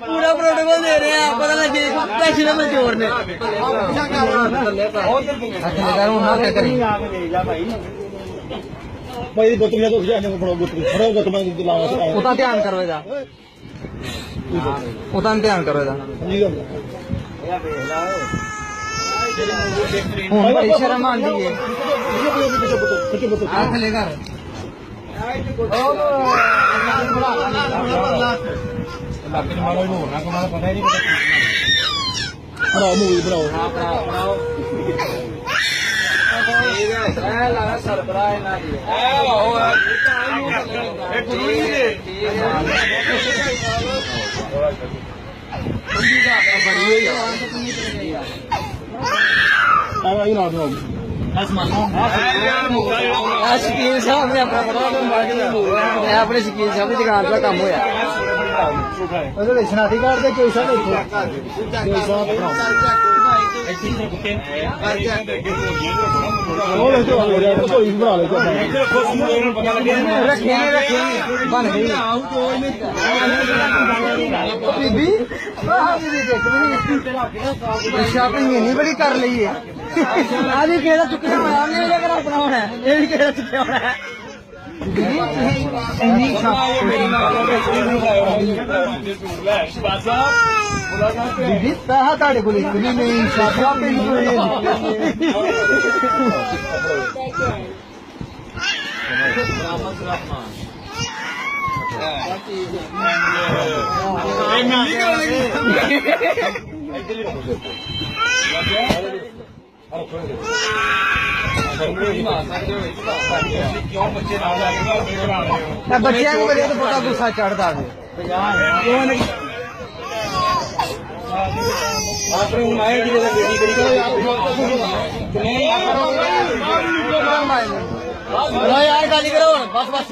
पूरा प्रोटोकॉल दे रहे हैं पता लगे पैसे में चोर ने ध्यान करो ध्यान करो शर्म आती है शकील साहब ने अपने शकील साहब की दुकान का काम होया शनाती कार्ड कोई सा बन गई शॉपिंग इन्नी बड़ी कर ली है आदि केड़ा चुकना होया ने अगर अपना होना है ये भी केड़ा चुकना होना है दीदी पैसा ताड़े को नहीं शॉपिंग बच्चिया को तो बड़ा गुस्सा चढ़ता है यार गाली करो बस बस